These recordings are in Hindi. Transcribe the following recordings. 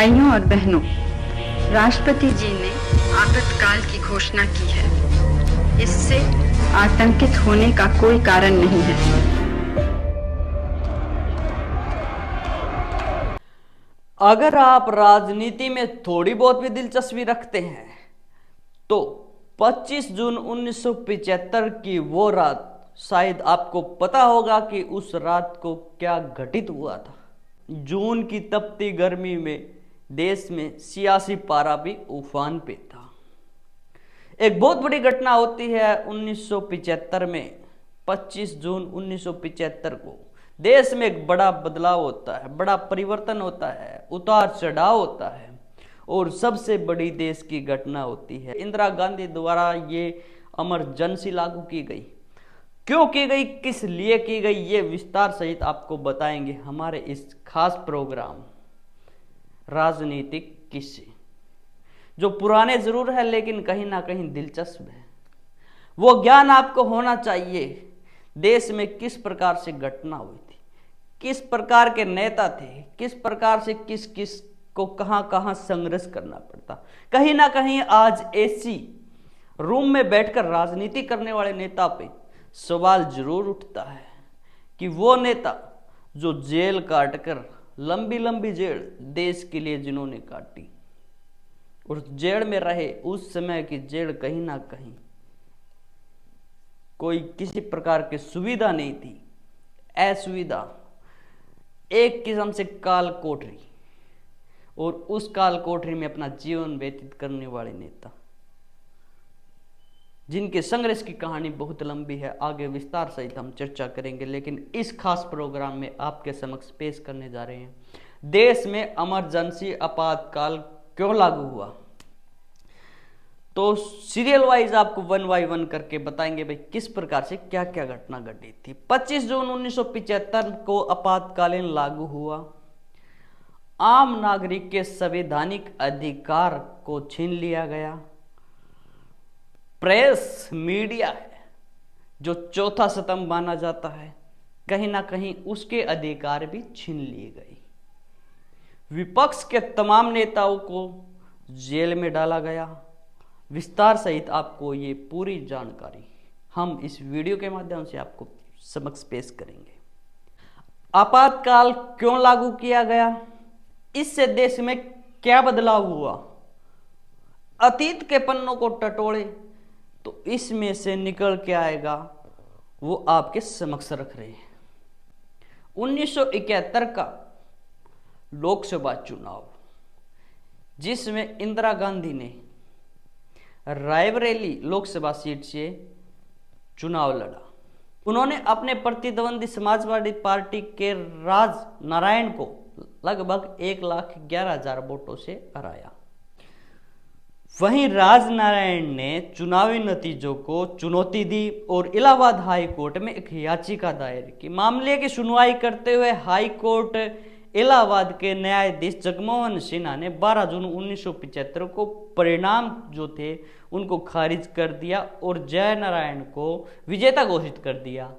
भाइयों और बहनों, राष्ट्रपति जी ने आपातकाल की घोषणा की है। इससे आतंकित होने का कोई कारण नहीं है। अगर आप राजनीति में थोड़ी बहुत भी दिलचस्पी रखते हैं तो 25 जून 1975 की वो रात शायद आपको पता होगा कि उस रात को क्या घटित हुआ था। जून की तपती गर्मी में देश में सियासी पारा भी उफान पे था। एक बहुत बड़ी घटना होती है 1975 में। 25 जून 1975 को देश में एक बड़ा बदलाव होता है, बड़ा परिवर्तन होता है, उतार चढ़ाव होता है और सबसे बड़ी देश की घटना होती है इंदिरा गांधी द्वारा ये इमरजेंसी लागू की गई। क्यों की गई, किस लिए की गई, ये विस्तार सहित आपको बताएंगे हमारे इस खास प्रोग्राम राजनीतिक किस्से, जो पुराने जरूर है लेकिन कहीं ना कहीं दिलचस्प है। वो ज्ञान आपको होना चाहिए देश में किस प्रकार से घटना हुई थी, किस प्रकार के नेता थे, किस प्रकार से किस किस को कहां कहां संघर्ष करना पड़ता। कहीं ना कहीं आज एसी रूम में बैठकर राजनीति करने वाले नेता पे सवाल जरूर उठता है कि वो नेता जो जेल काटकर लंबी लंबी जेल देश के लिए जिन्होंने काटी और जेल में रहे, उस समय की जेल कहीं ना कहीं कोई किसी प्रकार की सुविधा नहीं थी, असुविधा, एक किस्म से काल कोठरी, और उस काल कोठरी में अपना जीवन व्यतीत करने वाले नेता जिनके संघर्ष की कहानी बहुत लंबी है, आगे विस्तार सहित हम चर्चा करेंगे। लेकिन इस खास प्रोग्राम में आपके समक्ष पेश करने जा रहे हैं देश में इमरजेंसी आपातकाल क्यों लागू हुआ। तो सीरियल वाइज आपको 1 बाय 1 करके बताएंगे भाई किस प्रकार से क्या क्या घटना घटी थी। 25 जून 1975 को आपातकालीन लागू हुआ। आम नागरिक के संवैधानिक अधिकार को छीन लिया गया। प्रेस मीडिया है जो चौथा स्तंभ माना जाता है, कहीं ना कहीं उसके अधिकार भी छीन लिए गए। विपक्ष के तमाम नेताओं को जेल में डाला गया। विस्तार सहित आपको ये पूरी जानकारी हम इस वीडियो के माध्यम से आपको समक्ष पेश करेंगे। आपातकाल क्यों लागू किया गया, इससे देश में क्या बदलाव हुआ, अतीत के पन्नों को टटोले तो इसमें से निकल के आएगा वो आपके समक्ष रख रहे हैं। 1971 का लोकसभा चुनाव, जिसमें इंदिरा गांधी ने रायबरेली लोकसभा सीट से चुनाव लड़ा। उन्होंने अपने प्रतिद्वंदी समाजवादी पार्टी के राज नारायण को लगभग 1,11,000 वोटों से हराया। वहीं राज नारायण ने चुनावी नतीजों को चुनौती दी और इलाहाबाद हाई कोर्ट में एक याचिका दायर की। मामले की सुनवाई करते हुए हाई कोर्ट इलाहाबाद के न्यायाधीश जगमोहन सिन्हा ने 12 जून 1975 को परिणाम जो थे उनको खारिज कर दिया और जय नारायण को विजेता घोषित कर दिया।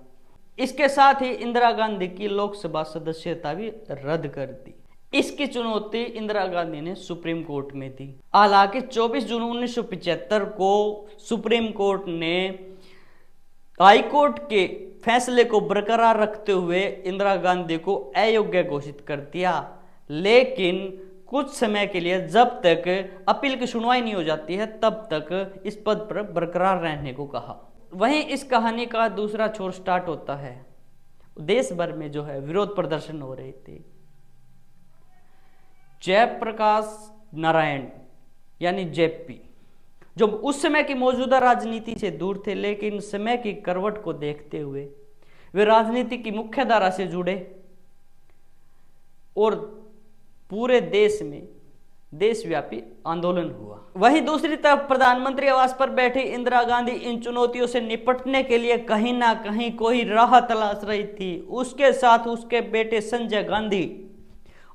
इसके साथ ही इंदिरा गांधी की लोकसभा सदस्यता भी रद्द कर दी। इसकी चुनौती इंदिरा गांधी ने सुप्रीम कोर्ट में दी। हालांकि 24 जून 1975 को सुप्रीम कोर्ट ने हाई कोर्ट के फैसले को बरकरार रखते हुए इंदिरा गांधी को अयोग्य घोषित कर दिया, लेकिन कुछ समय के लिए जब तक अपील की सुनवाई नहीं हो जाती है तब तक इस पद पर बरकरार रहने को कहा। वहीं इस कहानी का दूसरा छोर स्टार्ट होता है। देश भर में जो है विरोध प्रदर्शन हो रहे थे। जयप्रकाश नारायण यानी जेपी, जो उस समय की मौजूदा राजनीति से दूर थे, लेकिन समय की करवट को देखते हुए वे राजनीति की मुख्य धारा से जुड़े और पूरे देश में देशव्यापी आंदोलन हुआ। वहीं दूसरी तरफ प्रधानमंत्री आवास पर बैठी इंदिरा गांधी इन चुनौतियों से निपटने के लिए कहीं ना कहीं कोई राह तलाश रही थी। उसके साथ उसके बेटे संजय गांधी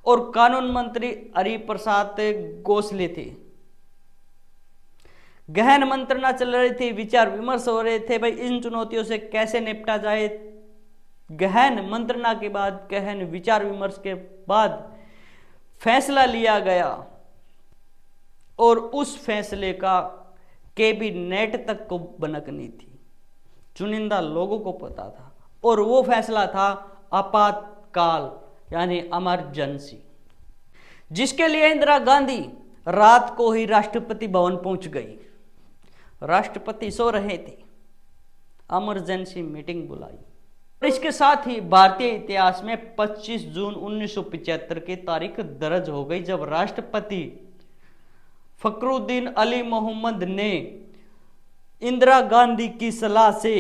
और कानून मंत्री हरिप्रसाद घोषले थे। गहन मंत्रणा चल रही थी, विचार विमर्श हो रहे थे भाई इन चुनौतियों से कैसे निपटा जाए। गहन मंत्रणा के बाद, गहन विचार विमर्श के बाद फैसला लिया गया और उस फैसले का कैबिनेट तक को बनक नहीं थी, चुनिंदा लोगों को पता था, और वो फैसला था आपातकाल यानी इमरजेंसी, जिसके लिए इंदिरा गांधी रात को ही राष्ट्रपति भवन पहुंच गई। राष्ट्रपति सो रहे थे, इमरजेंसी मीटिंग बुलाई। इसके साथ ही भारतीय इतिहास में 25 जून 1975 की तारीख दर्ज हो गई, जब राष्ट्रपति फखरुद्दीन अली मोहम्मद ने इंदिरा गांधी की सलाह से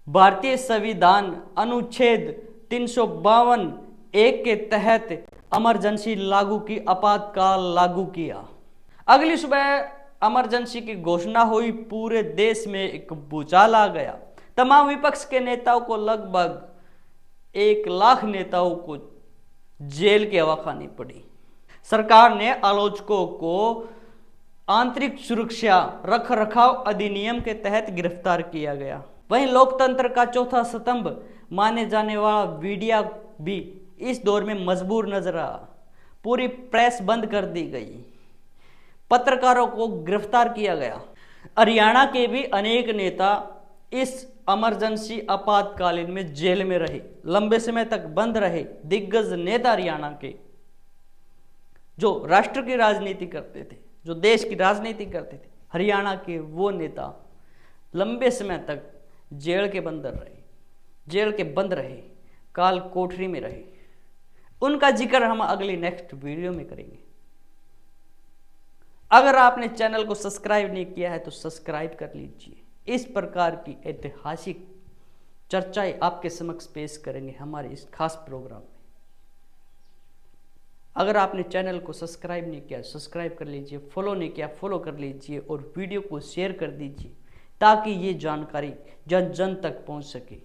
भारतीय संविधान अनुच्छेद 352(1) के तहत इमरजेंसी लागू की, आपातकाल लागू किया। अगली सुबह इमरजेंसी की घोषणा हुई, पूरे देश में एक भूचाल आ गया। तमाम विपक्ष के नेताओं को, लगभग 1 लाख नेताओं को जेल की हवा खानी पड़ी। सरकार ने आलोचकों को आंतरिक सुरक्षा रख रखाव अधिनियम के तहत गिरफ्तार किया गया। वहीं लोकतंत्र का चौथा स्तंभ माने जाने वाला मीडिया भी इस दौर में मजबूर नजर आया। पूरी प्रेस बंद कर दी गई, पत्रकारों को गिरफ्तार किया गया। हरियाणा के भी अनेक नेता इस इमरजेंसी आपातकालीन में जेल में रहे, लंबे समय तक बंद रहे। दिग्गज नेता हरियाणा के, जो राष्ट्र की राजनीति करते थे, जो देश की राजनीति करते थे, हरियाणा के वो नेता लंबे समय तक जेल के बंद रहे, काल कोठरी में रहे। उनका जिक्र हम अगली नेक्स्ट वीडियो में करेंगे। अगर आपने चैनल को सब्सक्राइब नहीं किया है तो सब्सक्राइब कर लीजिए। इस प्रकार की ऐतिहासिक चर्चाएं आपके समक्ष पेश करेंगे हमारे इस खास प्रोग्राम में। अगर आपने चैनल को सब्सक्राइब नहीं किया, सब्सक्राइब कर लीजिए, फॉलो नहीं किया, फॉलो कर लीजिए और वीडियो को शेयर कर दीजिए, ताकि ये जानकारी जन जन तक पहुंच सके।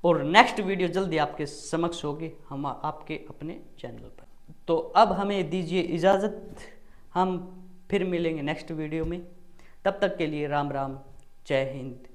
और नेक्स्ट वीडियो जल्दी आपके समक्ष होगी हम आपके अपने चैनल पर। तो अब हमें दीजिए इजाज़त, हम फिर मिलेंगे नेक्स्ट वीडियो में। तब तक के लिए राम राम, जय हिंद।